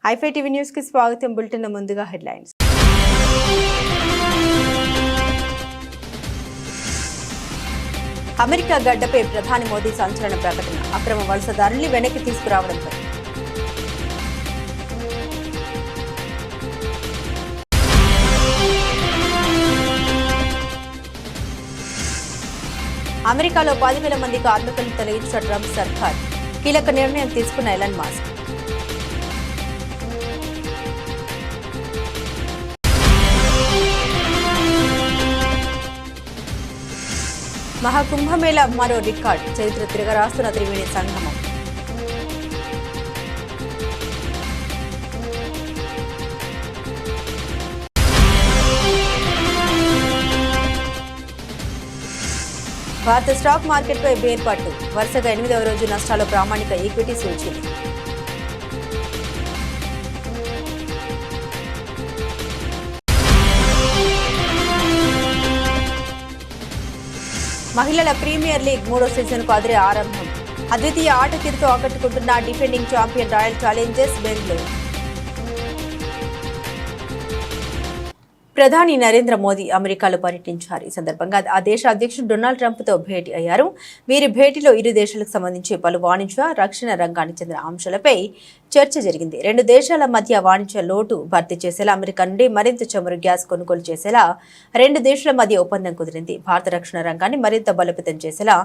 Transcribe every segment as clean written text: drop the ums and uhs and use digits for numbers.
ఐఫై TV news కి స్వాగతం. Bulletin ముందుగా హెడ్లైన్స్. అమెరికా గడ్డపై ప్రధాని మోదీ సంచలన ప్రకటన. అక్రమ వలసదారుల్ని వెనక్కి తీసుకురావడంపై అమెరికాలో 10,000 మంది కార్మికులను తొలగించిన ట్రంప్ సర్కార్. కీలక నిర్ణయం తీసుకున్న ఎలన్ మస్క్. మహాకుంభమేళా మరో రికార్డ్. చరిత్ర తిరగరాస్తున్న త్రివేణి సంగమం. భారత స్టాక్ మార్కెట్పై బేర్పట్టు. వరుసగా 8వ రోజు నష్టాలు. ప్రామాణిక ఈక్విటీ సూచీలు. మహిళల ప్రీమియర్ లీగ్ 3వ సీజన్కు అదిరే ఆరంభం. అద్వితీయ ఆట తీరుతో ఆకట్టుకుంటున్న defending champion royal challengers Bengaluru. ప్రధాని నరేంద్ర మోదీ అమెరికాలో పర్యటించారు. ఈ సందర్భంగా ఆ దేశ అధ్యక్షుడు డొనాల్డ్ ట్రంప్తో భేటీ అయ్యారు. వీరి భేటీలో ఇరు దేశాలకు సంబంధించి పలు వాణిజ్య, రక్షణ రంగానికి చెందిన అంశాలపై చర్చ జరిగింది. రెండు దేశాల మధ్య వాణిజ్య లోటు భర్తీ చేసేలా, అమెరికా నుండి మరింత చమురు గ్యాస్ కొనుగోలు చేసేలా రెండు దేశాల మధ్య ఒప్పందం కుదిరింది. భారత రక్షణ రంగాన్ని మరింత బలోపేతం చేసేలా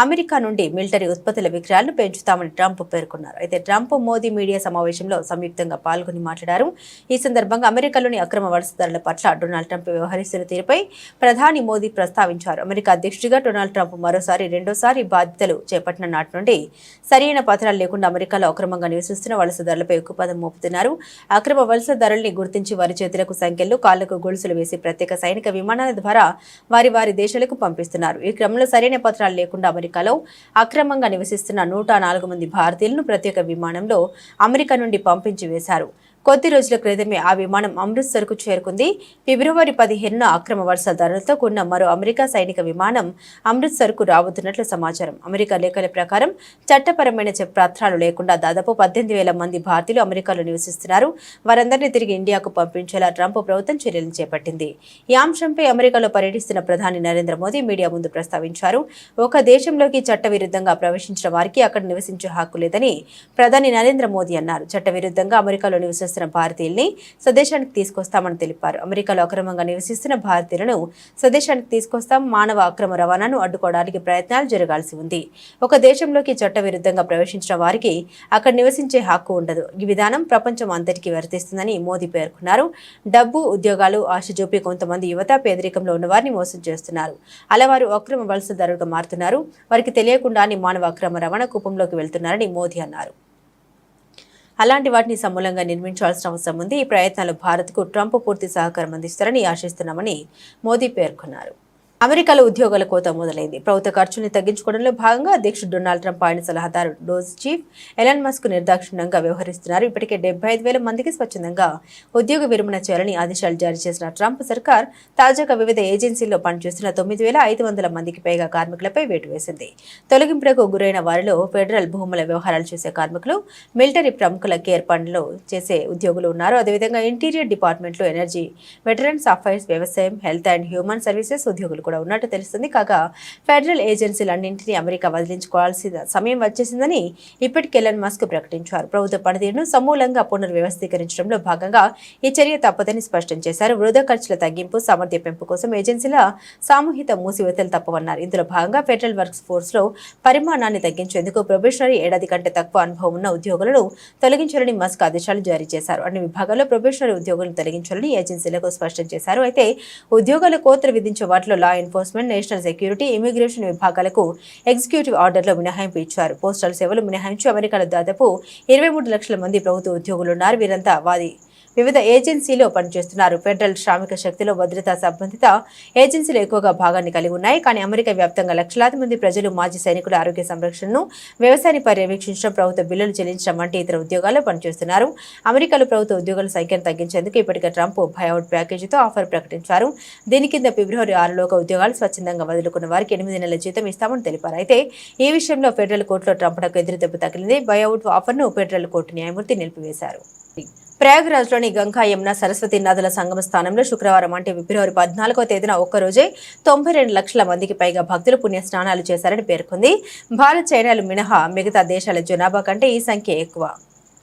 అమెరికా నుండి మిలిటరీ ఉత్పత్తుల విక్రయాలను పెంచుతామని ట్రంప్ పేర్కొన్నారు. అయితే ట్రంప్ మోదీ మీడియా సమావేశంలో సంయుక్తంగా పాల్గొని మాట్లాడారు. ఈ సందర్భంగా అమెరికాలోని అక్రమ వలసదారుల పట్ల డొనాల్డ్ ట్రంప్ వ్యవహరిస్తున్న తీరుపై ప్రధాని మోదీ ప్రస్తావించారు. అమెరికా అధ్యక్షుడిగా డొనాల్డ్ ట్రంప్ రెండోసారి బాధ్యతలు చేపట్టిన నాటి నుండి సరైన పత్రాలు లేకుండా అమెరికాలో అక్రమంగా నివసిస్తున్న వలసదారులపై ఉక్కుపాదం మోపుతున్నారు. అక్రమ వలసదారుల్ని గుర్తించి వారి చేతులకు సంఖ్యలు, కాళ్లకు గొలుసులు వేసి ప్రత్యేక సైనిక విమానాల ద్వారా వారి దేశాలకు పంపిస్తున్నారు. ఈ క్రమంలో సరైన పత్రాలు లేకుండా అమెరికాలో అక్రమంగా నివసిస్తున్న 104 మంది భారతీయులను ప్రత్యేక విమానంలో అమెరికా నుండి పంపించి వేశారు. కొద్ది రోజుల క్రితమే ఆ విమానం అమృత్సర్కు చేరుకుంది. ఫిబ్రవరి 15న అక్రమ వలసదారులతో కూడిన మరో అమెరికా సైనిక విమానం అమృత్సర్కు రాబోతున్నట్లు సమాచారం. అమెరికా లేఖల ప్రకారం చట్టపరమైన పత్రాలు లేకుండా దాదాపు 18,000 మంది భారతీయులు అమెరికాలో నివసిస్తున్నారు. వారందరినీ తిరిగి ఇండియాకు పంపించేలా ట్రంప్ ప్రభుత్వం చర్యలు చేపట్టింది. ఈ అంశంపై అమెరికాలో పర్యటిస్తున్న ప్రధాని నరేంద్ర మోదీ మీడియా ముందు ప్రస్తావించారు. ఒక దేశంలోకి చట్టవిరుద్ధంగా ప్రవేశించిన వారికి అక్కడ నివసించే హక్కు లేదని ప్రధాని నరేంద్ర మోదీ అన్నారు. చట్టవిరుద్ధంగా అమెరికాలో నివసిస్తున్న భారతీయుల్ని స్వదేశానికి తీసుకొస్తామని తెలిపారు. అమెరికాలో అక్రమంగా నివసిస్తున్న భారతీయులను స్వదేశానికి తీసుకొస్తాం. మానవ అక్రమ రవాణాను అడ్డుకోవడానికి ప్రయత్నాలు జరగాల్సి ఉంది. ఒక దేశంలోకి చట్టవిరుద్ధంగా ప్రవేశించిన వారికి అక్కడ నివసించే హక్కు ఉండదు. ఈ విధానం ప్రపంచం అంతటికీ వర్తిస్తుందని మోదీ పేర్కొన్నారు. డబ్బు, ఉద్యోగాలు ఆశ చూపి కొంతమంది యువత పేదరికంలో ఉన్న వారిని మోసం చేస్తున్నారు. అలా వారు అక్రమ వలసదారులుగా మారుతున్నారు. వారికి తెలియకుండానే మానవ అక్రమ రవాణా కూపంలోకి వెళ్తున్నారని మోదీ అన్నారు. అలాంటి వాటిని సమూలంగా నిర్మించాల్సిన అవసరం ఉంది. ఈ ప్రయత్నాలు భారత్కు ట్రంప్ పూర్తి సహకారం అందిస్తారని ఆశిస్తున్నామని మోదీ పేర్కొన్నారు. అమెరికాలో ఉద్యోగాల కోత మొదలైంది. ప్రభుత్వ ఖర్చుల్ని తగ్గించుకోవడంలో భాగంగా అధ్యక్షుడు డొనాల్డ్ ట్రంప్, ఆయన సలహాదారు డోజ్ చీఫ్ ఎలన్ మస్క్ నిర్దాక్షిణ్యంగా వ్యవహరిస్తున్నారు. ఇప్పటికే 75,000 మందికి స్వచ్ఛందంగా ఉద్యోగ విరమణ చేయాలని ఆదేశాలు జారీ చేసిన ట్రంప్ సర్కార్ తాజాగా వివిధ ఏజెన్సీల్లో పనిచేస్తున్న 9,500 మందికి పైగా కార్మికులపై వేటు వేసింది. తొలగింపులకు గురైన వారిలో ఫెడరల్ భూముల వ్యవహారాలు చేసే కార్మికులు, మిలిటరీ ప్రముఖుల కేర్ పనులు చేసే ఉద్యోగులు ఉన్నారు. అదేవిధంగా ఇంటీరియర్ డిపార్ట్మెంట్లో ఎనర్జీ, వెటరన్స్ అఫైర్స్, వ్యవసాయం, హెల్త్ అండ్ హ్యూమన్ సర్వీసెస్ ఉద్యోగులు కూడా ఉన్నట్టు తెలుస్తుంది. కాగా ఫెడరల్ ఏజెన్సీలన్నింటినీ అమెరికా వదిలించుకోవాల్సిన సమయం వచ్చేసిందని ఇప్పటికే ఎలన్ మస్క్ ప్రకటించారు. ప్రభుత్వ పనితీరును సమూలంగా పునర్వ్యవస్థీకరించడంలో భాగంగా ఈ చర్య తప్పదని స్పష్టం చేశారు. వృధా ఖర్చుల తగ్గింపు, సామర్థ్య పెంపు కోసం ఏజెన్సీల సామూహిక మూసివేతలు తప్పవన్నారు. ఇందులో భాగంగా ఫెడరల్ వర్క్స్ ఫోర్స్ లో పరిమాణాన్ని తగ్గించేందుకు ప్రొబేషనరీ ఏడాది కంటే తక్కువ అనుభవం ఉన్న ఉద్యోగులను తొలగించాలని మస్క్ ఆదేశాలు జారీ చేశారు. అన్ని విభాగాల్లో ప్రొబేషనరీ ఉద్యోగులను తొలగించాలని ఏజెన్సీలకు స్పష్టం చేశారు. అయితే ఉద్యోగాల కోతలు విధించే వాటిలో law enforcement, national security, immigration విభాగాలకు ఎగ్జిక్యూటివ్ ఆర్డర్లో మినహాయింపు ఇచ్చారు. పోస్టల్ సేవలు మినహాయించి అమెరికాలో దాదాపు 23 లక్షల మంది ప్రభుత్వ ఉద్యోగులున్నారు. వీరంతా వివిధ ఏజెన్సీలో పనిచేస్తున్నారు. ఫెడరల్ శ్రామిక శక్తిలో భద్రతా సంబంధిత ఏజెన్సీలు ఎక్కువగా భాగాన్ని కలిగి ఉన్నాయి. కానీ అమెరికా వ్యాప్తంగా లక్షలాది మంది ప్రజలు మాజీ సైనికుల ఆరోగ్య సంరక్షణను, వ్యవసాయాన్ని పర్యవేక్షించడం, ప్రభుత్వ బిల్లులు చెల్లించడం వంటి ఇతర ఉద్యోగాల్లో పనిచేస్తున్నారు. అమెరికాలో ప్రభుత్వ ఉద్యోగుల సంఖ్యను తగ్గించేందుకు ఇప్పటికే ట్రంప్ బైఅవుట్ ప్యాకేజీతో ఆఫర్ ప్రకటించారు. దీని కింద ఫిబ్రవరి 6లోగా ఉద్యోగాలు స్వచ్ఛందంగా వదులుకున్న వారికి 8 నెలల జీతం ఇస్తామని తెలిపారు. అయితే ఈ విషయంలో ఫెడరల్ కోర్టులో ట్రంప్కు ఎదురుదెబ్బ తగిలింది. బైఅవుట్ ఆఫర్ను ఫెడరల్ కోర్టు న్యాయమూర్తి నిలిపివేశారు. ప్రయాగ్రాజ్లోని గంగా యమున సరస్వతి నదుల సంగమ స్థానంలో శుక్రవారం అంటే ఫిబ్రవరి 14వ తేదీన ఒక్కరోజే 92 లక్షల మందికి పైగా భక్తులు పుణ్య స్నానాలు చేశారని పేర్కొంది. భారత్, చైనాలు మినహా మిగతా దేశాల జనాభా కంటే ఈ సంఖ్య ఎక్కువ.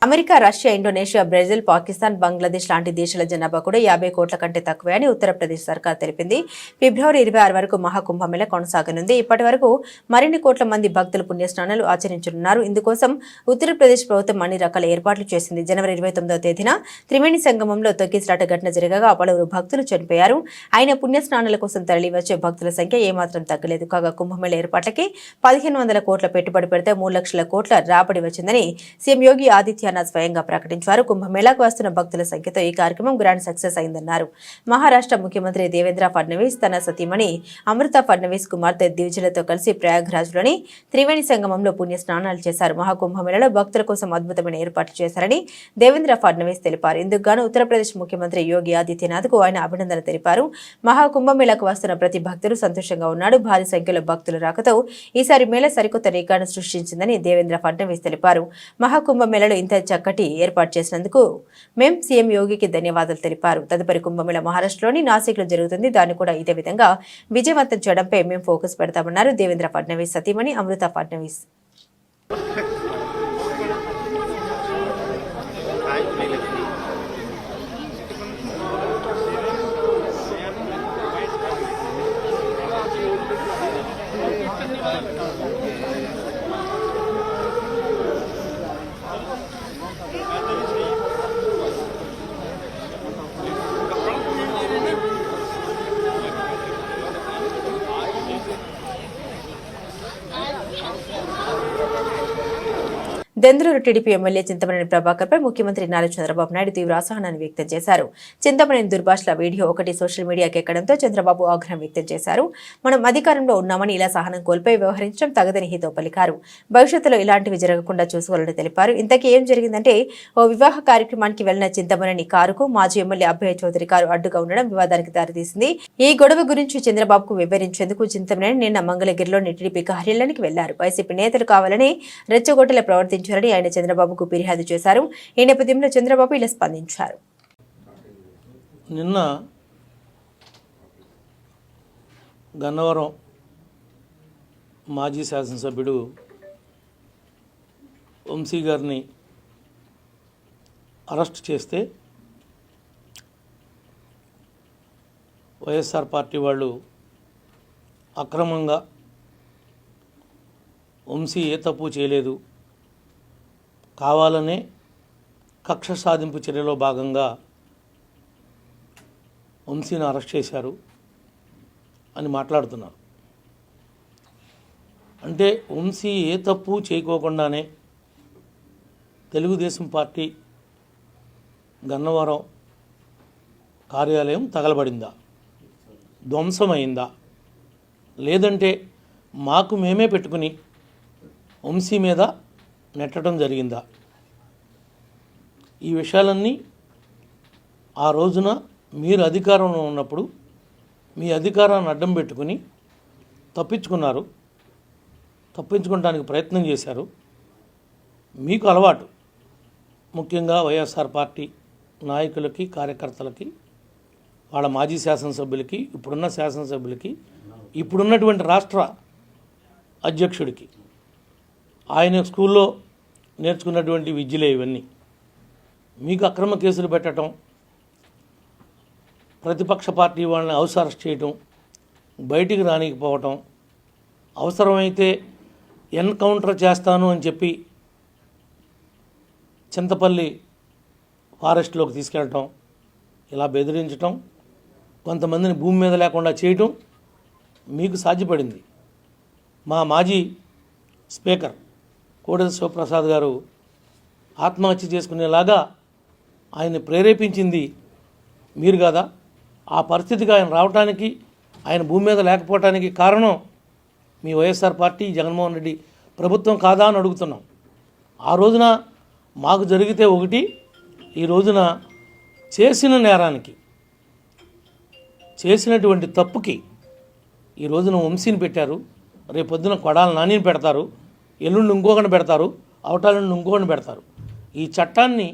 America, Russia, Indonesia, Brazil, Pakistan, Bangladesh లాంటి దేశాల జనాభా కూడా 50 కోట్ల కంటే తక్కువే అని ఉత్తరప్రదేశ్ సర్కార్ తెలిపింది. ఫిబ్రవరి 26 వరకు మహాకుంభమేళ కొనసాగనుంది. ఇప్పటి వరకు మరిన్ని కోట్ల మంది భక్తులు పుణ్యస్నానాలు ఆచరించనున్నారు. ఇందుకోసం ఉత్తరప్రదేశ్ ప్రభుత్వం అన్ని రకాల ఏర్పాట్లు చేసింది. జనవరి 29వ తేదీన త్రివేణి సంగమంలో తొక్కిసలాట ఘటన జరగగా పలువురు భక్తులు చనిపోయారు. ఆయన పుణ్యస్నానాల కోసం తరలివచ్చే భక్తుల సంఖ్య ఏమాత్రం తగ్గలేదు. కాగా కుంభమేళ ఏర్పాట్లకి 1500 కోట్ల పెట్టుబడి పెడితే 3 లక్షల కోట్ల రాబడి వచ్చిందని సీఎం యోగి ఆదిత్యనాథ్ స్వయంగా ప్రకటించారు. కుంభమేళాకు వస్తున్న భక్తుల సంఖ్యతో ఈ కార్యక్రమం గ్రాండ్ సక్సెస్ అయిందన్నారు. మహారాష్ట్ర ముఖ్యమంత్రి దేవేంద్ర ఫడ్నవీస్ తన సతీమణి అమృత ఫడ్నవీస్ కుమార్తె దివిజలతో కలిసి ప్రయాగ్రాజ్లోని త్రివేణి సంగమంలో పుణ్య స్నానాలు చేశారు. మహాకుంభమేళలో భక్తుల కోసం అద్భుతమైన ఏర్పాట్లు చేశారని దేవేంద్ర ఫడ్నవీస్ తెలిపారు. ఇందుకు గాను ఉత్తరప్రదేశ్ ముఖ్యమంత్రి యోగి ఆదిత్యనాథ్ కు ఆయన అభినందనలు తెలిపారు. మహాకుంభమేళకు వస్తున్న ప్రతి భక్తుడు సంతోషంగా ఉన్నాడు. భారీ సంఖ్యలో భక్తుల రాకతో ఈసారి మేళ సరికొత్త రికార్డు సృష్టించిందని దేవేంద్ర ఫడ్నవీస్ తెలిపారు. మహాకుంభమేళలో ఇంత చక్కటి ఏర్పాటు చేసినందుకు మేం సీఎం యోగికి ధన్యవాదాలు తెలిపారు. తదుపరి కుంభమేళ మహారాష్ట్రలోని నాసిక్ లో జరుగుతుంది. దాన్ని కూడా ఇదే విధంగా విజయవంతం చేయడంపై మేం ఫోకస్ పెడతామన్నారు దేవేంద్ర ఫడ్నవీస్ సతీమణి అమృత ఫడ్నవీస్. దెందులూరు టీడీపీ ఎమ్మెల్యే చింతమనేని ప్రభాకర్ పై ముఖ్యమంత్రి నారా చంద్రబాబు నాయుడు తీవ్ర అసహనాన్ని వ్యక్తం చేశారు. చింతమనేని దుర్భాషల వీడియో ఒకటి సోషల్ మీడియాకి ఎక్కడంతో చంద్రబాబు ఆగ్రహం వ్యక్తం చేశారు. మనం అధికారంలో ఉన్నామని ఇలా సహనం కోల్పోయి వ్యవహరించడం తగదని హితో పలికారు. భవిష్యత్తులో ఇలాంటివి జరగకుండా చూసుకోవాలని తెలిపారు. ఇంతకీ ఏం జరిగిందంటే ఓ వివాహ కార్యక్రమానికి వెళ్లిన చింతమనేని కారుకు మాజీ ఎమ్మెల్యే అభయ చౌదరి కారు అడ్డుగా ఉండడం వివాదానికి దారితీసింది. ఈ గొడవ గురించి చంద్రబాబుకు వివరించేందుకు చింతమనేని నిన్న మంగళగిరిలోని టీడీపీ కార్యాలయానికి వెళ్లారు. వైసీపీ నేతలు కావాలని రెచ్చగొట్టలే ప్రవర్తించారు. ఆయన చంద్రబాబుకు ఫిర్యాదు చేశారు. ఈ నేపథ్యంలో చంద్రబాబు ఇలా స్పందించారు. నిన్న గన్నవరం మాజీ శాసనసభ్యుడు వంశీ గారిని అరెస్ట్ చేస్తే వైఎస్ఆర్ పార్టీ వాళ్ళు అక్రమంగా వంశీ ఏ తప్పు చేయలేదు, కావాలనే కక్ష సాధింపు చర్యలో భాగంగా వంశీని అరెస్ట్ చేశారు అని మాట్లాడుతున్నారు. అంటే వంశీ ఏ తప్పు చేయకోకుండానే తెలుగుదేశం పార్టీ గన్నవరం కార్యాలయం తగలబడిందా, ధ్వంసమైందా, లేదంటే మాకు మేమే పెట్టుకుని వంశీ మీద నెట్టడం జరిగిందా? ఈ విషయాలన్నీ ఆ రోజున మీరు అధికారంలో ఉన్నప్పుడు మీ అధికారాన్ని అడ్డం పెట్టుకుని తప్పించుకోవడానికి ప్రయత్నం చేశారు. మీకు అలవాటు, ముఖ్యంగా వైఎస్ఆర్ పార్టీ నాయకులకి, కార్యకర్తలకి, వాళ్ళ మాజీ శాసనసభ్యులకి, ఇప్పుడున్న శాసనసభ్యులకి, ఇప్పుడున్నటువంటి రాష్ట్ర అధ్యక్షుడికి ఆయన స్కూల్లో నేర్చుకున్నటువంటి విద్యలే ఇవన్నీ. మీకు అక్రమ కేసులు పెట్టడం, ప్రతిపక్ష పార్టీ వాళ్ళని హౌస్ అరెస్ట్ చేయటం, బయటికి రానికపోవటం, అవసరమైతే ఎన్కౌంటర్ చేస్తాను అని చెప్పి చింతపల్లి ఫారెస్ట్లోకి తీసుకెళ్ళటం, ఇలా బెదిరించటం, కొంతమందిని భూమి మీద లేకుండా చేయటం మీకు సాధ్యపడింది. మా మాజీ స్పీకర్ కోడెల శివప్రసాద్ గారు ఆత్మహత్య చేసుకునేలాగా ఆయన్ని ప్రేరేపించింది మీరు కాదా? ఆ పరిస్థితికి ఆయన రావడానికి, ఆయన భూమి మీద లేకపోవటానికి కారణం మీ వైఎస్ఆర్ పార్టీ, జగన్మోహన్ రెడ్డి ప్రభుత్వం కాదా అని అడుగుతున్నాం. ఆ రోజున మాకు జరిగితే ఒకటి, ఈ రోజున చేసిన నేరానికి, చేసినటువంటి తప్పుకి ఈ రోజున వంశీని పెట్టారు. రేపొద్దున కొడాల నానిని పెడతారు, ఎల్లుండి ఇంకొకరిని పెడతారు, అవటాలను ఇంకొకరిని పెడతారు. ఈ చట్టాన్ని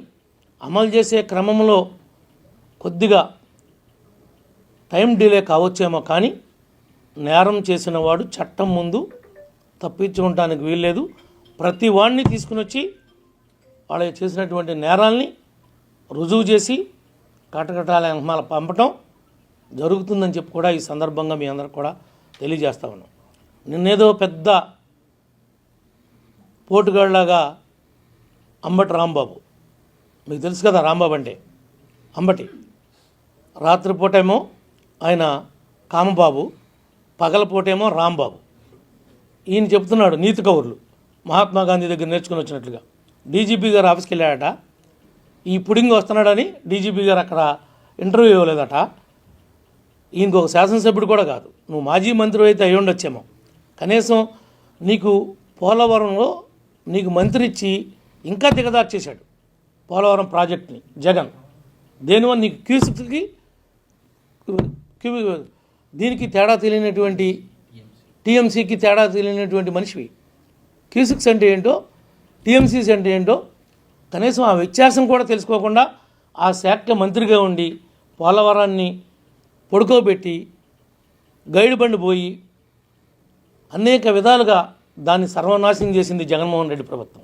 అమలు చేసే క్రమంలో కొద్దిగా టైం డిలే కావచ్చేమో, కానీ నేరం చేసిన వాడు చట్టం ముందు తప్పించుకోవటానికి వీల్లేదు. ప్రతి వాడిని తీసుకుని వచ్చి వాళ్ళు చేసినటువంటి నేరాల్ని రుజువు చేసి కటకటాల వెనకాల పంపటం జరుగుతుందని చెప్పి కూడా ఈ సందర్భంగా మీ అందరికి కూడా తెలియజేస్తా ఉన్నాం. నిన్నేదో పెద్ద పోటుగాళ్ళలాగా అంబటి రాంబాబు, మీకు తెలుసు కదా రాంబాబు అంటే అంబటి, రాత్రిపూటేమో ఆయన కామబాబు, పగలపూటేమో రాంబాబు. ఈయన చెప్తున్నాడు నీతి కౌరులు మహాత్మా గాంధీ దగ్గర నేర్చుకుని వచ్చినట్లుగా. డీజీపీ గారు ఆఫీస్కి వెళ్ళాడట, ఈ పుడింగ్ వస్తున్నాడని డీజీపీ గారు అక్కడ ఇంటర్వ్యూ ఇవ్వలేదట. ఈయనకు ఒక శాసనసభ్యుడు కూడా కాదు, నువ్వు మాజీ మంత్రి అయితే అయ్యి ఉండొచ్చేమో. కనీసం నీకు పోలవరంలో నీకు మంత్రి ఇచ్చి ఇంకా దిగదారు చేశాడు పోలవరం ప్రాజెక్ట్ని జగన్. దేనివల్ల నీకు క్యూసిక్కి దీనికి తేడా తెలియనటువంటి, టీఎంసీకి తేడా తెలియనటువంటి మనిషివి. క్యూసిక్స్ అంటే ఏంటో, టీఎంసీస్ అంటే ఏంటో కనీసం ఆ వ్యత్యాసం కూడా తెలుసుకోకుండా ఆ శాఖ మంత్రిగా ఉండి పోలవరాన్ని పడుకోబెట్టి గైడ్ బండి పోయి అనేక విధాలుగా దాన్ని సర్వనాశనం చేసింది జగన్మోహన్ రెడ్డి ప్రభుత్వం.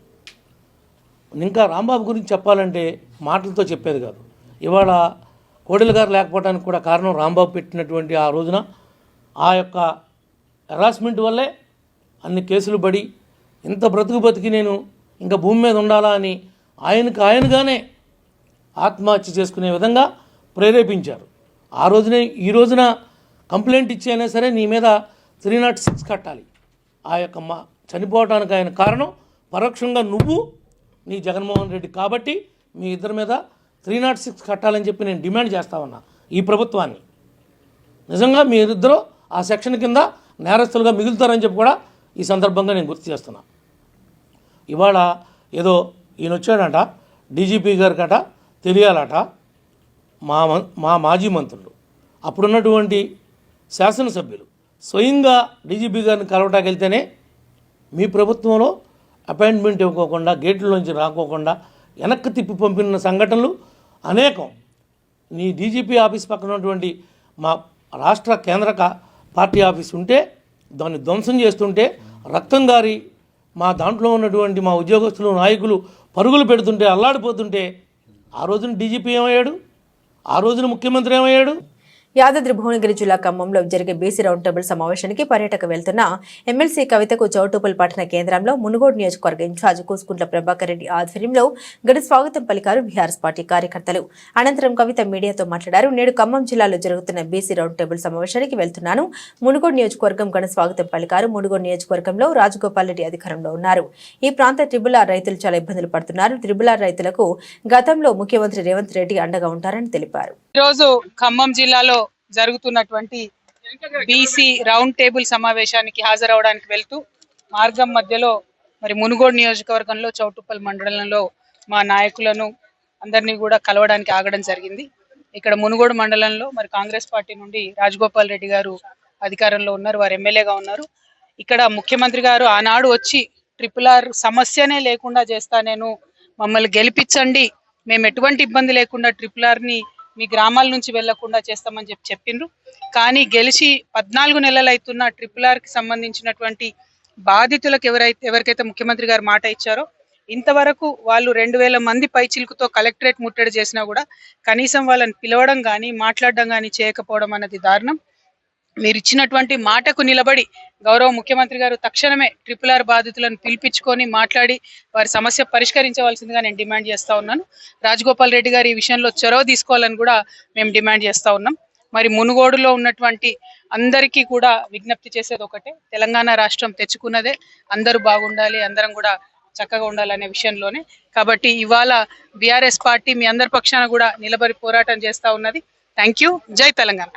ఇంకా రాంబాబు గురించి చెప్పాలంటే మాటలతో చెప్పేది కాదు. ఇవాళ కోడెల గారు లేకపోవడానికి కూడా కారణం రాంబాబు పెట్టినటువంటి ఆ రోజున ఆ యొక్క హెరాస్మెంట్ వల్లే అన్ని కేసులు పడి ఇంత బతికి నేను ఇంకా భూమి మీద ఉండాలా అని ఆయనగానే ఆత్మహత్య చేసుకునే విధంగా ప్రేరేపించారు. ఆ రోజునే ఈ రోజున కంప్లైంట్ ఇచ్చి అయినా సరే నీ మీద 306 కట్టాలి. ఆ యొక్క చనిపోవడానికి ఆయన కారణం పరోక్షంగా నువ్వు నీ జగన్మోహన్ రెడ్డి కాబట్టి మీ ఇద్దరి మీద 306 కట్టాలని చెప్పి నేను డిమాండ్ చేస్తా ఉన్నా ఈ ప్రభుత్వాన్ని. నిజంగా మీరిద్దరూ ఆ సెక్షన్ కింద నేరస్తులుగా మిగులుతారని చెప్పి కూడా ఈ సందర్భంగా నేను గుర్తు చేస్తున్నా. ఇవాళ ఏదో ఈయన వచ్చాడట, డీజీపీ గారికట తెలియాలట మా మాజీ మంత్రులు, అప్పుడున్నటువంటి శాసనసభ్యులు స్వయంగా డీజీపీ గారిని కలవటానికి వెళ్తేనే మీ ప్రభుత్వంలో అపాయింట్మెంట్ ఇవ్వకోకుండా, గేట్లలోంచి రాకోకుండా వెనక్కి తిప్పి పంపిన సంఘటనలు అనేకం. నీ డీజీపీ ఆఫీస్ పక్కన ఉన్నటువంటి మా రాష్ట్ర కేంద్ర పార్టీ ఆఫీస్ ఉంటే దాన్ని ధ్వంసం చేస్తుంటే రక్తం గారి మా దాంట్లో ఉన్నటువంటి మా ఉద్యోగస్తులు నాయకులు పరుగులు పెడుతుంటే అల్లాడిపోతుంటే ఆ రోజున డీజీపీ ఏమయ్యాడు, ఆ రోజున ముఖ్యమంత్రి ఏమయ్యాడు? యాదాద్రి భువనగిరి జిల్లా ఖమ్మంలో జరిగే బీసీ రౌండ్ టేబుల్ సమావేశానికి పర్యటక వెళ్తున్న ఎమ్మెల్సీ కవితకు చౌటుప్పల్ పట్టణ కేంద్రంలో మునుగోడు నియోజకవర్గ ఇన్ఛార్జ్ కూసుకుంట్ల ప్రభాకర్ రెడ్డి ఆధ్వర్యంలో ఘన స్వాగతం పలికారు బీఆర్ఎస్ పార్టీ కార్యకర్తలు. అనంతరం కవిత మీడియాతో మాట్లాడారు. నేడు ఖమ్మం జిల్లాలో జరుగుతున్న బీసీ రౌండ్ టేబుల్ సమావేశానికి వెళ్తున్నాను. మునుగోడు నియోజకవర్గం ఘన స్వాగతం పలికారు. మునుగోడు నియోజకవర్గంలో రాజగోపాల్ రెడ్డి అధికారంలో ఉన్నారు. ఈ ప్రాంత ట్రిబుల్ ఆర్ రైతులు చాలా ఇబ్బందులు పడుతున్నారు. ట్రిబుల్ ఆర్ రైతులకు గతంలో ముఖ్యమంత్రి రేవంత్ రెడ్డి అండగా ఉంటారని తెలిపారు. ఈరోజు ఖమ్మం జిల్లాలో జరుగుతున్నటువంటి బీసీ రౌండ్ టేబుల్ సమావేశానికి హాజరవడానికి వెళ్తూ మార్గం మధ్యలో మరి మునుగోడు నియోజకవర్గంలో చౌటుప్పల్ మండలంలో మా నాయకులను అందరినీ కూడా కలవడానికి ఆగడం జరిగింది. ఇక్కడ మునుగోడు మండలంలో మరి కాంగ్రెస్ పార్టీ నుండి రాజగోపాల్ రెడ్డి గారు అధికారంలో ఉన్నారు, వారు ఎమ్మెల్యేగా ఉన్నారు. ఇక్కడ ముఖ్యమంత్రి గారు ఆనాడు వచ్చి ట్రిపుల్ ఆర్ సమస్యనే లేకుండా చేస్తా, నేను మమ్మల్ని గెలిపించండి, మేము ఎటువంటి ఇబ్బంది లేకుండా ట్రిపుల్ ఆర్ని మీ గ్రామాల నుంచి వెళ్లకుండా చేస్తామని చెప్పిండ్రు. కానీ గెలిచి 14 నెలలు అవుతున్న ట్రిపుల్ ఆర్కి సంబంధించినటువంటి బాధితులకు ఎవరికైతే ముఖ్యమంత్రి గారు మాట ఇచ్చారో ఇంతవరకు వాళ్ళు 2000 మంది పైచిలుకుతో కలెక్టరేట్ ముట్టడి చేసినా కూడా కనీసం వాళ్ళని పిలవడం కానీ మాట్లాడడం కానీ చేయకపోవడం అన్నది దారుణం. మీరు ఇచ్చినటువంటి మాటకు నిలబడి గౌరవ ముఖ్యమంత్రి గారు తక్షణమే ట్రిపుల్ ఆర్ బాధితులను పిలిపించుకొని మాట్లాడి వారి సమస్య పరిష్కరించవలసిందిగా నేను డిమాండ్ చేస్తా ఉన్నాను. రాజగోపాల్ రెడ్డి గారు ఈ విషయంలో చొరవ తీసుకోవాలని కూడా మేము డిమాండ్ చేస్తా ఉన్నాం. మరి మునుగోడులో ఉన్నటువంటి అందరికీ కూడా విజ్ఞప్తి చేసేది ఒకటే, తెలంగాణ రాష్ట్రం తెచ్చుకున్నదే, అందరూ బాగుండాలి, అందరం కూడా చక్కగా ఉండాలనే విషయంలోనే. కాబట్టి ఇవాళ బీఆర్ఎస్ పార్టీ మీ అందరి పక్షాన కూడా నిలబడి పోరాటం చేస్తా ఉన్నది. Thank you. జై తెలంగాణ.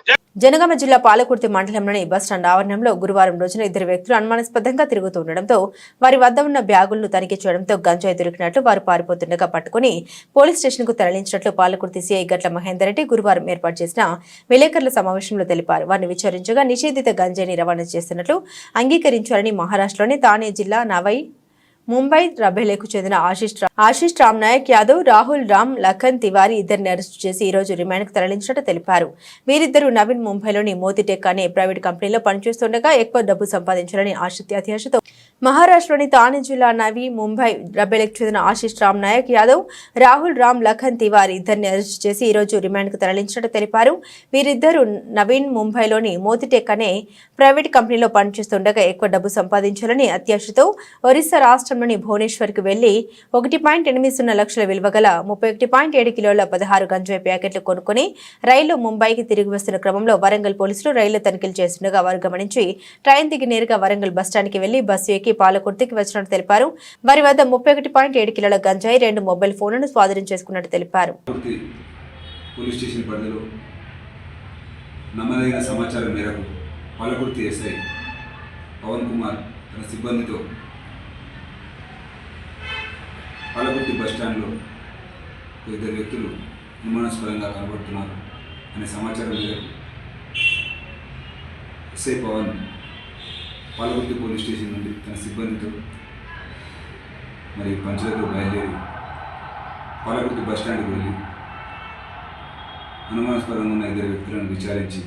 జనగామ జిల్లా పాలకుర్తి మండలంలోని బస్టాండ్ ఆవరణంలో గురువారం రోజున 2 వ్యక్తులు అనుమానాస్పదంగా తిరుగుతూ ఉండడంతో వారి వద్ద ఉన్న బ్యాగులను తనిఖీ చేయడంతో గంజాయి దొరికినట్లు వారు పారిపోతుండగా పట్టుకుని పోలీస్ స్టేషన్ కు తరలించినట్లు పాలకుర్తి సీఐ గట్ల మహేందర్ రెడ్డి గురువారం ఏర్పాటు చేసిన విలేకరుల సమావేశంలో తెలిపారు. వారిని విచారించగా నిషేధిత గంజాయిని రవాణా చేస్తున్నట్లు అంగీకరించారని మహారాష్ట్రలోని తానే జిల్లా నవై ముంబై రబేలేకు చెందిన ఆశిష్ రామ్ నాయక్ యాదవ్, రాహుల్ రామ్ లఖన్ తివారీ ఇద్దరిని అరెస్టు చేసి ఈ రోజు రిమాండ్కు తరలించినట్టు తెలిపారు. వీరిద్దరూ నవీన్ ముంబైలోని మోతిటెక్ అనే ప్రైవేట్ కంపెనీలో పనిచేస్తుండగా ఎక్కువ డబ్బు సంపాదించాలని అత్యాశతో మహారాష్ట్రలోని థానే జిల్లా నవీ ముంబై రబేలేకు చెందిన ఆశిష్ రామ్ నాయక్ యాదవ్, రాహుల్ రామ్ లఖన్ తివారీ ఇద్దరిని అరెస్టు చేసి ఈ రోజు రిమాండ్కు తరలించినట్టు తెలిపారు. వీరిద్దరూ నవీన్ ముంబైలోని మోతిటెక్ అనే ప్రైవేట్ కంపెనీలో పనిచేస్తుండగా ఎక్కువ డబ్బు సంపాదించాలని అత్యాశతో ఒరిస్సా రాష్ట్రంలోని భువనేశ్వర్కు వెళ్లి 1.80 లక్షల విలువ గల 31.7 కిలోల 16 గంజాయి ప్యాకెట్లు కొనుక్కుని రైల్లో ముంబైకి తిరిగి వస్తున్న క్రమంలో వరంగల్ పోలీసులు రైళ్ల తనిఖీలు చేస్తుండగా వారు గమనించి ట్రైన్ దిగి నేరుగా వరంగల్ బస్టాండ్కి వెళ్లి బస్సు ఎక్కి పాలకుర్తికి వచ్చినట్టు తెలిపారు. వారి వద్ద 31.7 కిలోల గంజాయి, 2 మొబైల్ ఫోన్లను స్వాధీనం చేసుకున్నట్టు తెలిపారు. పోలీస్ స్టేషన్ పరిధిలో నమ్మదగిన సమాచారం మేరకు పాలకుర్తి ఎస్ఐ పవన్ కుమార్ తన సిబ్బందితో పాలకుర్తి బస్టాండ్లో ఇద్దరు వ్యక్తులు అనుమానాస్పదంగా కనబడుతున్నారు అనే సమాచారం మేరకు SI Pavan Palakurthi police station నుండి తన సిబ్బందితో మరియు పంచులతో బయలుదేరి పాలకుర్తి బస్టాండ్కి వెళ్ళి అనుమానాస్పదంగా ఉన్న ఇద్దరు వ్యక్తులను విచారించి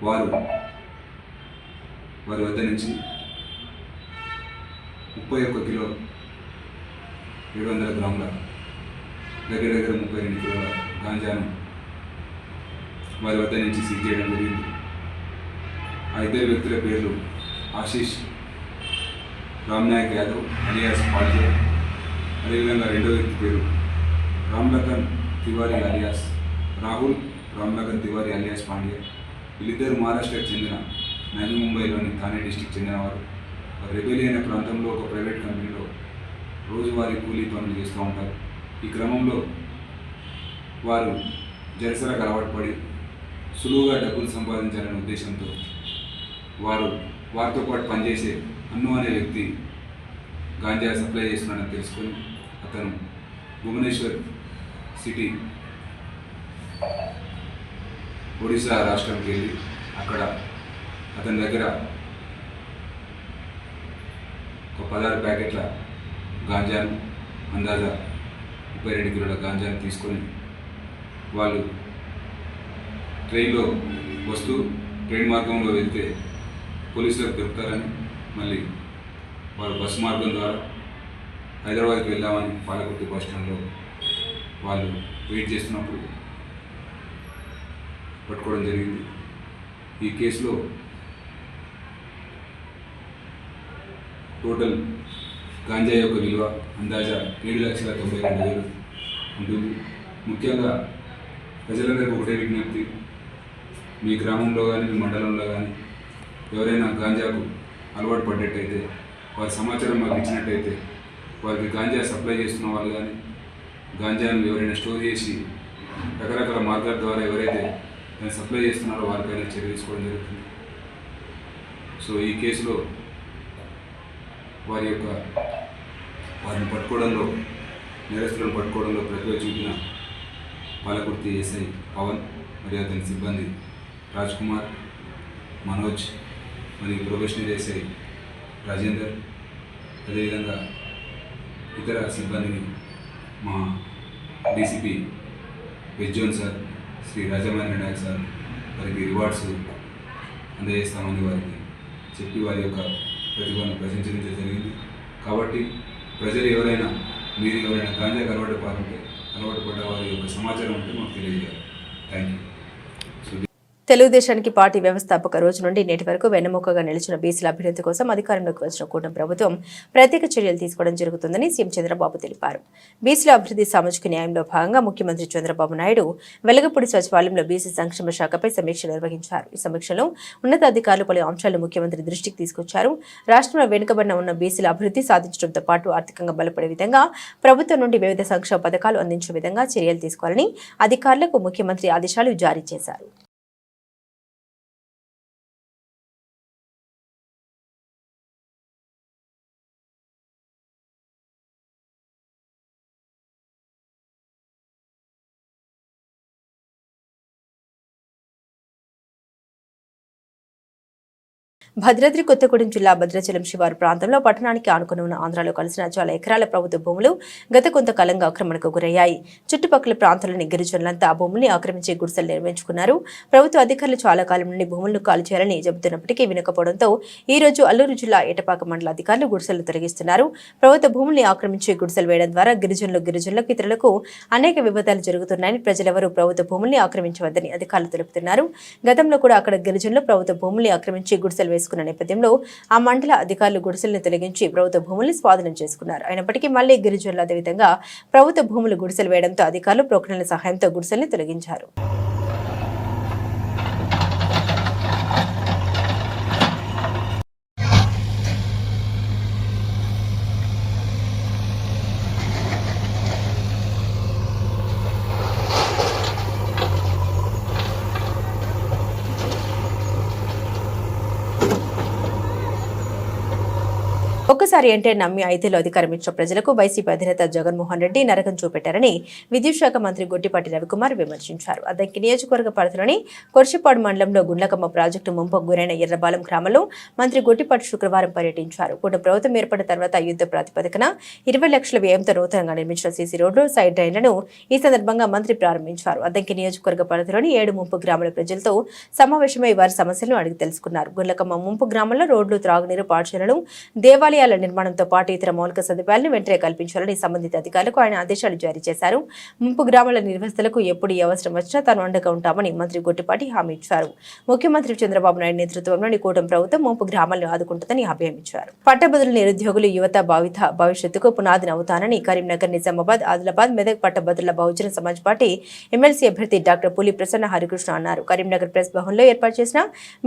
వారి వద్ద నుంచి 31 కిలో 700 గ్రాముల దగ్గర 32 కిలోల గాంజాను వారి వద్ద నుంచి సీజ్ చేయడం జరిగింది. ఆ ఇద్దరు వ్యక్తుల పేర్లు ఆశిష్ రామ్ నాయక్ యాదవ్ అలియాస్ పాండే, అదేవిధంగా రెండో వ్యక్తి పేరు రామ్ లఖన్ తివారీ అలియాస్ రాహుల్ రామ్ లఖన్ తివారీ అలియాస్ పాండే. వీళ్ళిద్దరు మహారాష్ట్రకు చెందిన నవీ ముంబైలోని థానే డిస్టిక్ చెందినవారు. రెబెలి అనే ప్రాంతంలో ఒక ప్రైవేట్ కంపెనీలో రోజువారీ కూలీ పనులు చేస్తూ ఉంటారు. ఈ క్రమంలో వారు జలసరకు అలవాటు పడి సులువుగా డబ్బులు సంపాదించాలనే ఉద్దేశంతో వారితో పాటు పనిచేసే అన్ను అనే వ్యక్తి గాంజా సప్లై చేస్తున్నాడని తెలుసుకొని అతను భువనేశ్వర్ సిటీ ఒడిశా రాష్ట్రంకి వెళ్ళి అక్కడ అతని దగ్గర ఒక 16 ప్యాకెట్ల గాంజాను, అందాజా 32 కిలోల గాంజాను తీసుకొని వాళ్ళు ట్రైన్లో వస్తూ ట్రైన్ మార్గంలో వెళ్తే పోలీసులకు దొరుకుతారని మళ్ళీ వారు బస్సు మార్గం ద్వారా హైదరాబాద్కి వెళ్దామని పాలకుర్తి బస్ స్టాండ్లో వాళ్ళు వెయిట్ చేస్తున్నప్పుడు పట్టుకోవడం జరిగింది. ఈ కేసులో టోటల్ గాంజా యొక్క విలువ అందాజా 7,92,000 ఉంటుంది. ముఖ్యంగా ప్రజలందరికీ ఒకటే విజ్ఞప్తి, మీ గ్రామంలో కానీ మీ మండలంలో కానీ ఎవరైనా గాంజాకు అలవాటు పడ్డట్టయితే వారి సమాచారం మాకు ఇచ్చినట్టయితే వారికి గాంజా సప్లై చేస్తున్న వాళ్ళు కానీ గాంజాను ఎవరైనా స్టోర్ చేసి రకరకాల మార్గాల ద్వారా ఎవరైతే దాన్ని సప్లై చేస్తున్నారో వారిపైన చర్య తీసుకోవడం జరుగుతుంది. సో ఈ కేసులో వారిని పట్టుకోవడంలో, నేరస్తులను పట్టుకోవడంలో ప్రతిభ చూపిన పాలకుర్తి ఎస్ఐ పవన్ మరియు అతని సిబ్బంది రాజ్ కుమార్, మనోజ్ మరియు ప్రొఫెషనల్ ఎస్ఐ రాజేందర్, అదేవిధంగా ఇతర సిబ్బందిని మా DCP west zone sir, Shri Rajamahendra Naik sir వారికి రివార్డ్స్ అందజేస్తామని వారికి చెప్పి వారి యొక్క ప్రతిభను ప్రశంసించడం జరిగింది. కాబట్టి ప్రజలు మీరు ఎవరైనా గాంజాకి అలవాటు పడ్డ వారి యొక్క సమాచారం ఉంటే మాకు తెలియజేయాలి. Thank you. తెలుగుదేశానికి పార్టీ వ్యవస్థాపక రోజు నుండి నేటి వరకు వెన్నెముకగా నిలిచిన బీసీల అభ్యున్నతి కోసం అధికారంలోకి వచ్చిన కూటమి ప్రభుత్వం ప్రత్యేక చర్యలు తీసుకోవడం జరుగుతుందని సీఎం చంద్రబాబు తెలిపారు. బీసీల అభివృద్ధి, సామాజిక న్యాయంలో భాగంగా ముఖ్యమంత్రి చంద్రబాబు నాయుడు వెలగపూడి సచివాలయంలో బీసీ సంక్షేమ శాఖపై సమీక్ష నిర్వహించారు. ఈ సమీక్షలో ఉన్నతాధికారులు పలు అంశాలను ముఖ్యమంత్రి దృష్టికి తీసుకొచ్చారు. రాష్ట్రంలో వెనుకబడిన ఉన్న బీసీల అభివృద్ధి సాధించడంతో పాటు ఆర్థికంగా బలపడే విధంగా ప్రభుత్వం నుండి వివిధ సంక్షేమ పథకాలు అందించే విధంగా చర్యలు తీసుకోవాలని అధికారులకు ముఖ్యమంత్రి ఆదేశాలు జారీ చేశారు. భద్రాద్రి కొత్తగూడెం జిల్లా భద్రాచలం శివారు ప్రాంతంలో పట్టణానికి ఆనుకుని ఉన్న ఆంధ్రాలో కలిసిన చాలా ఎకరాల ప్రభుత్వ భూములు గత కొంతకాలంగా ఆక్రమణకు గురయ్యాయి. చుట్టుపక్కల ప్రాంతాల్లోని గిరిజనులంతా ఆ భూముల్ని ఆక్రమించి గుడిసెలు నిర్మించుకున్నారు. ప్రభుత్వ అధికారులు చాలా కాలం నుండి భూములను ఖాళీ చేయాలని చెబుతున్నప్పటికీ వినకపోవడంతో ఈ రోజు అల్లూరు జిల్లా ఏటపాక మండల అధికారులు గుడిసెలు తొలగిస్తున్నారు. ప్రభుత్వ భూముల్ని ఆక్రమించి గుడిసెలు వేయడం ద్వారా గిరిజనులకు ఇతరులకు అనేక వివాదాలు జరుగుతున్నాయని ప్రజలెవరూ ప్రభుత్వ భూముల్ని ఆక్రమించవద్దని అధికారులు తెలుపుతున్నారు. గతంలో కూడా అక్కడ గిరిజనులు ప్రభుత్వ భూముల్ని ఆక్రమించి గుడిసెలు వేసుకున్న నేపథ్యంలో ఆ మండల అధికారులు గుడిసెలను తొలగించి ప్రభుత్వ భూముల్ని స్వాధీనం చేసుకున్నారు. అయినప్పటికీ మళ్లీ గిరిజనులు అదేవిధంగా ప్రభుత్వ భూములు గుడిసెలు వేయడంతో అధికారులు ప్రొక్లైన్ల సహాయంతో గుడిసెల్ని తొలగించారు. ఒక్కసారి అంటే నమ్మి 5 ఏళ్లు అధికారం ఇచ్చిన ప్రజలకు వైసీపీ అధినేత జగన్మోహన్ రెడ్డి నరకం చూపెట్టారని విద్యుత్ శాఖ మంత్రి గొట్టిపాటి రవికుమార్ విమర్శించారు. అద్దంకి నియోజకవర్గ పరిధిలోని కొర్షపాడు మండలంలో గుండ్లకమ్మ ప్రాజెక్టు ముంపుకు గురైన ఎర్రబాలెం గ్రామంలో మంత్రి గొట్టిపాటి శుక్రవారం పర్యటించారు. కూటమి ప్రభుత్వం ఏర్పడిన తర్వాత యుద్ధ ప్రాతిపదికన 20 లక్షల వ్యయంతో నూతనంగా నిర్మించిన సీసీ రోడ్లు, సైడ్ డ్రైన్లను ఈ సందర్భంగా మంత్రి ప్రారంభించారు. అద్దంకి నియోజకవర్గ పరిధిలోని 7 ముంపు గ్రామాల ప్రజలతో సమావేశమై వారి సమస్యలను అడిగి తెలుసుకున్నారు. గుండ్లకమ్మ ముంపు గ్రామంలో రోడ్లు, త్రాగునీరు, పాఠశాలలు, దేవాలయాల నిర్మాణంతో పాటు ఇతర మౌలిక సదుపాయాలను వెంటనే కల్పించాలని సంబంధిత అధికారులకు ఆయన ఆదేశాలు జారీ చేశారు. ముంపు గ్రామాల నిర్వాసితులకు ఎప్పుడు ఏ అవసరం వచ్చినా తాను అండగా ఉంటామని మంత్రి గొట్టిపాటి హామీ ఇచ్చారు. ముఖ్యమంత్రి చంద్రబాబు నాయుడు నేతృత్వంలోని కూటమి ప్రభుత్వం ముంపు గ్రామాలను ఆదుకుంటుందని హామీ ఇచ్చారు. పట్టభద్రుల నిరుద్యోగులు, యువత భవిష్యత్తుకు పునాదిని అవుతానని కరీంనగర్, నిజామాబాద్, ఆదిలాబాద్, మెదక్ పట్టభద్రుల బహుజన సమాజ్ పార్టీ ఎమ్మెల్సీ అభ్యర్థి డాక్టర్ పులి ప్రసన్న హరికృష్ణ అన్నారు. కరీంనగర్ ప్రెస్ భవన్లో ఏర్పాటు చేసిన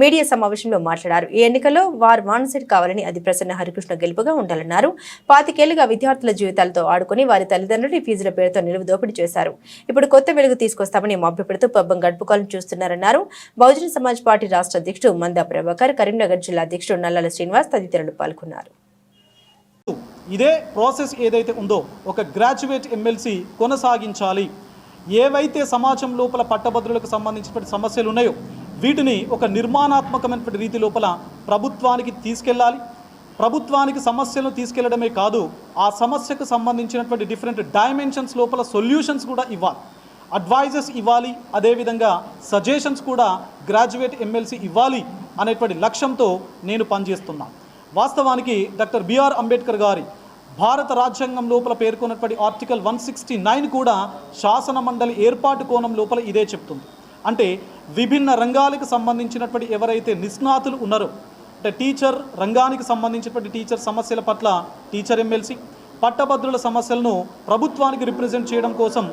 మీడియా సమావేశంలో మాట్లాడారు. ఈ ఎన్నికల్లో వారు మానసిట్ కావాలని, అది ప్రసన్న హరికృష్ణ గెలుపుగా ఉండాలన్నారు. 25 ఏళ్లుగా విద్యార్థుల జీవితాలతో ఆడుకుని వారి తల్లిదండ్రులు ఫీజుల పేరుతో నిలువు దోపిడీ చేశారు. ఇప్పుడు కొత్త వెలుగు తీసుకొస్తామని మభ్యపెడుతూ పబ్బం గడుపుకోవాలని చూస్తున్నారన్నారు. బహుజన సమాజ్ పార్టీ రాష్ట్ర అధ్యక్షుడు మందా ప్రభాకర్, కరీంనగర్ జిల్లా అధ్యక్షుడు నల్లాల శ్రీనివాస్ తదితరులు పాల్గొన్నారు. ఇదే ప్రాసెస్ ఏదైతే ఉందో ఒక గ్రాడ్యుయేట్ ఎమ్మెల్సీ కొనసాగించాలి. ఏవైతే సమాజం లోపల పట్టభద్రులకు సంబంధించిన సమస్యలు ఉన్నాయో వీటిని ఒక నిర్మాణాత్మకమైన రీతి లోపల ప్రభుత్వానికి తీసుకెళ్లాలి. ప్రభుత్వానికి సమస్యలను తీసుకెళ్లడమే కాదు, ఆ సమస్యకు సంబంధించినటువంటి డిఫరెంట్ డైమెన్షన్స్ లోపల సొల్యూషన్స్ కూడా ఇవ్వాలి, అడ్వైజెస్ ఇవ్వాలి, అదేవిధంగా సజెషన్స్ కూడా గ్రాడ్యుయేట్ ఎమ్మెల్సీ ఇవ్వాలి అనేటువంటి లక్ష్యంతో నేను పనిచేస్తున్నాను. వాస్తవానికి డాక్టర్ బిఆర్ అంబేద్కర్ గారి భారత రాజ్యాంగం లోపల పేర్కొన్నటువంటి ఆర్టికల్ 169 కూడా శాసన మండలి ఏర్పాటు కోణం లోపల ఇదే చెప్తుంది. అంటే విభిన్న రంగాలకు సంబంధించినటువంటి ఎవరైతే నిష్ణాతులు ఉన్నారో, అంటే టీచర్ రంగానికి సంబంధించినటువంటి టీచర్ సమస్యల పట్ల టీచర్ ఎమ్మెల్సీ, పట్టభద్రుల సమస్యలను ప్రభుత్వానికి రిప్రజెంట్ చేయడం కోసం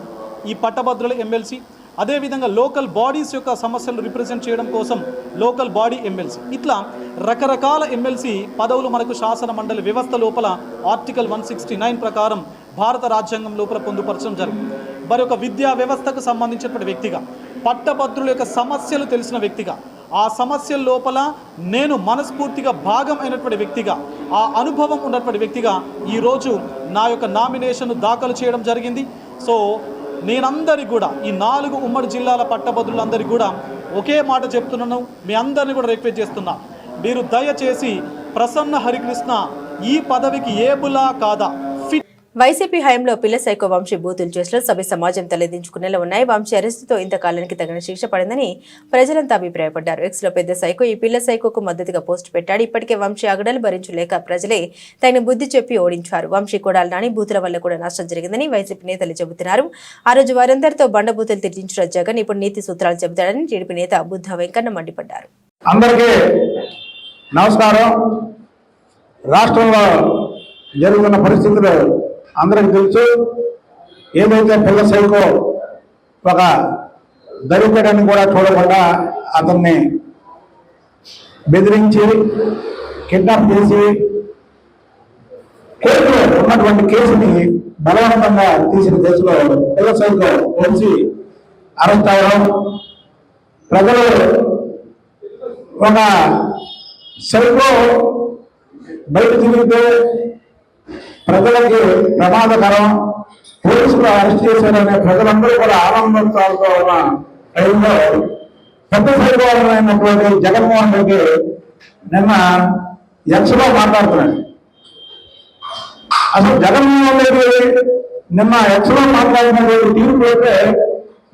ఈ పట్టభద్రుల ఎమ్మెల్సీ, అదేవిధంగా లోకల్ బాడీస్ యొక్క సమస్యలను రిప్రజెంట్ చేయడం కోసం లోకల్ బాడీ ఎమ్మెల్సీ, ఇట్లా రకరకాల ఎమ్మెల్సీ పదవులు మనకు శాసన మండలి వ్యవస్థ లోపల ఆర్టికల్ 169 ప్రకారం భారత రాజ్యాంగం లోపల పొందుపరచడం జరిగింది. మరొక విద్యా వ్యవస్థకు సంబంధించినటువంటి వ్యక్తిగా, పట్టభద్రుల యొక్క సమస్యలు తెలిసిన వ్యక్తిగా, ఆ సమస్యల లోపల నేను మనస్ఫూర్తిగా భాగం అయినటువంటి వ్యక్తిగా, ఆ అనుభవం ఉన్నటువంటి వ్యక్తిగా ఈరోజు నా యొక్క నామినేషన్ దాఖలు చేయడం జరిగింది. సో నేనందరికీ కూడా, ఈ 4 ఉమ్మడి జిల్లాల పట్టభద్రులందరికీ కూడా ఒకే మాట చెప్తున్నాను, మీ అందరినీ కూడా రిక్వెస్ట్ చేస్తున్నా, మీరు దయచేసి ప్రసన్న హరికృష్ణ ఈ పదవికి ఏబులా కాదా ఫిట్. వైసీపీ హయాంలో పిల్ల సైకో వంశీ బూతులు చేసిన సభ్య సమాజం తలెదించుకునేలా ఉన్నాయి. వంశీ అరెస్టుతో ఇంతకాలానికి తగిన శిక్ష పడిందని ప్రజలంతా అభిప్రాయపడ్డారు. ఎక్స్లో పెద్ద సైకో ఈ పిల్ల సైకోకు మద్దతుగా పోస్టు పెట్టాడు. ఇప్పటికే వంశీ ఆగడాలు భరించలేక ప్రజలే తగిన బుద్ధి చెప్పి ఓడించారు. వంశీ కొడాలి నాని బూతుల వల్ల కూడా నష్టం జరిగిందని వైసీపీ నేతలు చెబుతున్నారు. ఆ రోజు వారందరితో బండబూతులు తిట్టించిన జగన్ ఇప్పుడు నీతి సూత్రాలు చెబుతాడని టీడీపీ నేత బుద్ధ వెంకన్న మండిపడ్డారు. అందరికీ నమస్కారం. రాష్ట్రంలో జరుగుతున్న పరిస్థితులు అందరికి తెలుసు. ఏదైతే పిల్ల సైకో ఒక దళితుడని కూడా చూడకుండా అతన్ని బెదిరించి కిడ్నాప్ చేసి కోర్టులో ఉన్నటువంటి కేసుని బలవంతంగా తీసిన కేసులో పిల్ల సైకో వచ్చి అరెస్ట్ అవ్వడం, ప్రజలు ఒక సైకో బయట తిరిగితే ప్రజలకి ప్రమాదకరం, పోలీసులు అరెస్ట్ చేశారనే ప్రజలందరూ కూడా ఆనందోత్సాహాలతో ఉన్న టైంలో పెద్ద సైకోమైనటువంటి జగన్మోహన్ రెడ్డి నిన్న ఎక్స్లో మాట్లాడుతున్నాడు. అసలు జగన్మోహన్ రెడ్డి నిన్న ఎక్స్లో మాట్లాడినటువంటి తీర్పు అయితే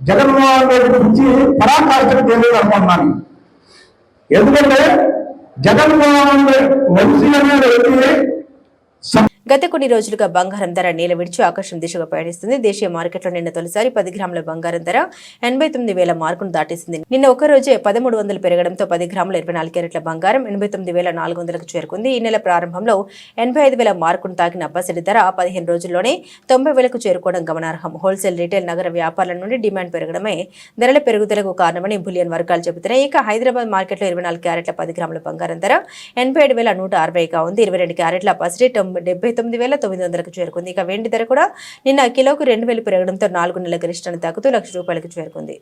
జగన్మోహన్ రెడ్డి గురించి పరాకాష్ఠకు తెలియదు అనుకుంటున్నాను. ఎందుకంటే జగన్మోహన్ వంశీ అనే వ్యక్తి గత కొన్ని రోజులుగా బంగారం ధర నేల విడిచి ఆకాశం దిశగా పయనిస్తుంది. దేశీయ మార్కెట్లో నిన్న తొలిసారి 10 గ్రాముల బంగారం ధర 89,000 మార్కును దాటేసింది. నిన్న ఒక రోజే 1300 పెరగడంతో 10 గ్రాముల 24 క్యారెట్ల బంగారం 89,400కు చేరుకుంది. ఈ నెల ప్రారంభంలో 85,000 మార్కును తాకిన పసిడి ధర 15 రోజుల్లోనే 90,000కు చేరుకోవడం గమనార్హం. హోల్సేల్, రీటైల్, నగర వ్యాపారుల నుండి డిమాండ్ పెరగడమే ధరల పెరుగుదలకు కారణమని బులియన్ వర్గాలు చెబుతున్నాయి. ఇక హైదరాబాద్ మార్కెట్లో 24 క్యారెట్ల 10 గ్రాముల బంగారం ధర 87,160గా ఉంది. 22 క్యారెట్ల పసిడి 79,900కు చేరుకుంది. ఇక వెండి ధర కూడా నిన్న కిలోకు 2,000 పెరగడంతో 4 నెలల గరిష్టాన్ని తాకుతూ ₹1,00,000కు చేరుకుంది.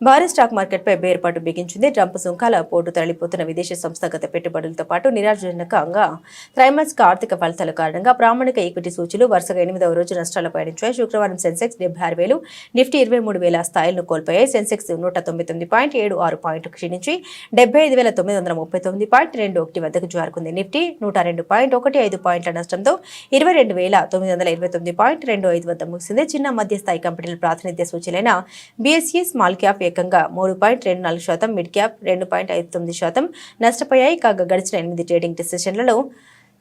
భారీ స్టాక్ మార్కెట్పై బేర్పాటు బిగించింది. ట్రంప్ సుంకాల పోటు తరలిపోతున్న విదేశీ సంస్థాగత పెట్టుబడులతో పాటు నిరాశజనకంగా త్రైమాసిక ఆర్థిక ఫలితాల కారణంగా ప్రామాణిక ఈక్విటీ సూచీలు వరుసగా 8వ రోజు నష్టాలు పయనించాయి. శుక్రవారం సెన్సెక్స్ 76,000, నిఫ్టీ 23,000 స్థాయిలను కోల్పోయాయి. సెన్సెక్స్ 199.76 పాయింట్లు క్షీణించి 75,939.21 వద్దకు చేరుకుంది. నిఫ్టీ 102.15 పాయింట్ల నష్టంతో 22,929.25 వద్ద ముగిసింది. చిన్న మధ్యస్థాయి కంపెనీల ప్రాతినిధ్య సూచీలైన బీఎస్ఈ స్మాల్ క్యాప్ ఏకంగా 3.24%, మిడ్ క్యాప్ 2.59% నష్టపోయాయి. కాగా గడిచిన 8 ట్రేడింగ్ సెషన్లలో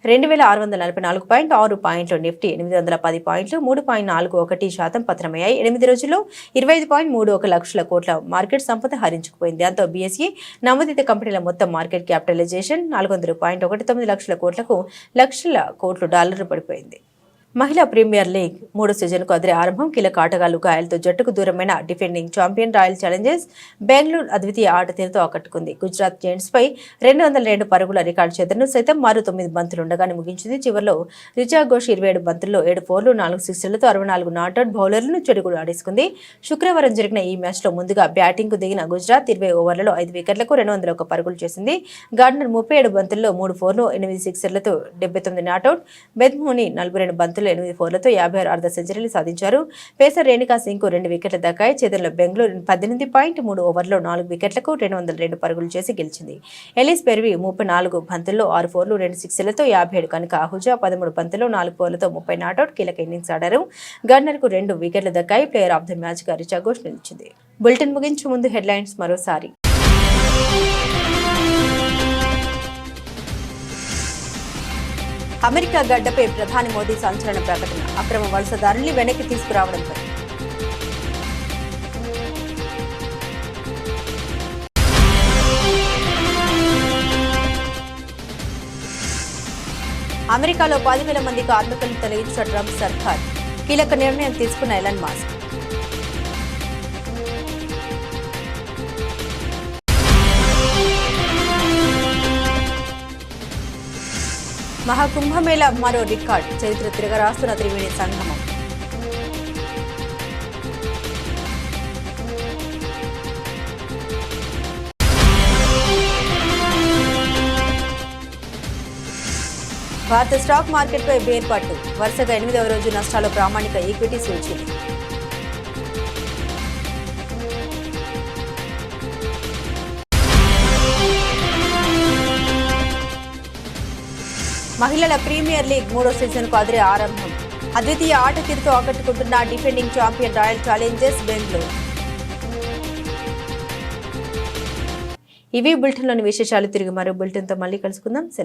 2,644.6 పాయింట్లు, నిఫ్టీ 810 పాయింట్లు 3.41% పతనమయ్యాయి. 8 రోజుల్లో 25.31 లక్షల కోట్ల మార్కెట్ సంపద హరించుకుపోయింది. దాంతో బీఎస్ఈ నమోదిత కంపెనీల మొత్తం మార్కెట్ క్యాపిటలైజేషన్ 400.19 లక్షల కోట్లు డాలర్లు పడిపోయింది. మహిళా ప్రీమియర్ లీగ్ 3వ సీజన్కు అదిరే ఆరంభం. కీలక ఆటగాళ్లు గాయాలతో జట్టుకు దూరమైన defending champion royal challengers Bengaluru అద్వితీయ ఆట తీరుతో ఆకట్టుకుంది. గుజరాత్ జెయింట్స్పై 202 పరుగుల రికార్డు చేతను సైతం మరో 9 బంతులుండగానే ముగించింది. చివరిలో రిచా ఘోష్ 27 బంతుల్లో 7 ఫోర్లు 4 సిక్సర్లతో 64 నాట్అవుట్ బౌలర్లను చెడుగుడు ఆడేసుకుంది. శుక్రవారం జరిగిన ఈ మ్యాచ్లో ముందుగా బ్యాటింగ్కు దిగిన గుజరాత్ 20 ఓవర్లలో 5 వికెట్లకు 201 పరుగులు చేసింది. గార్డనర్ 37 బంతుల్లో 3 ఫోర్లు 8 సిక్సర్లతో 79 నాట్అవుట్, బెద్మోని 42 బంతులు 8 ఫోర్లతో 56 అర్ధ సెంచరీలు సాధించారు. పేసర్ రేణుకా సింగ్కు 2 వికెట్లు దక్కాయి. చేతుల్లో బెంగళూరు 18.3 ఓవర్లో 4 వికెట్లకు 202 పరుగులు చేసి గెలిచింది. ఎలిస్ పెర్వి 34 బంతుల్లో 6 ఫోర్లు 2 సిక్సర్లతో 57, కనుక ఆహుజా 13 బంతుల్లో 4 ఫోర్లతో 30 నాట్అవుట్ కీలక ఇన్నింగ్స్ ఆడారు. గవర్నర్కు 2 వికెట్లు దక్కాయి. ప్లేయర్ ఆఫ్ ది మ్యాచ్ గా రిచా ఘోష్ నిలిచింది. బులెటిన్ ముగించే ముందు హెడ్లైన్స్ మరోసారి. అమెరికా గడ్డపై ప్రధాని మోదీ సంచలన ప్రకటన, అక్రమ వలసదారుల్ని వెనక్కి తీసుకురావడంపై. అమెరికాలో 10,000 మంది కార్మికులను తొలగించిన ట్రంప్ సర్కార్, కీలక నిర్ణయం తీసుకున్న ఎలన్ మస్క్. మహాకుంభమేళ మరో రికార్డ్, చరిత్ర తిరగరాస్తున్న త్రివేణి సంగమం. భారత స్టాక్ మార్కెట్పై బేర్పాటు, వరుసగా 8వ రోజు నష్టాలు ప్రామాణిక ఈక్విటీ సూచీలు. మహిళల ప్రీమియర్ లీగ్ 3వ సీజన్కు అదిరే ఆరంభం. అద్వితీయ ఆట తీరుతో ఆకట్టుకుంటున్న defending champion royal challengers Bengaluru. ఇవి బులెటిన్లోని విశేషాలు. తిరిగి మరో బులెటిన్తో మళ్ళీ కలుసుకుందాం. సెలవు.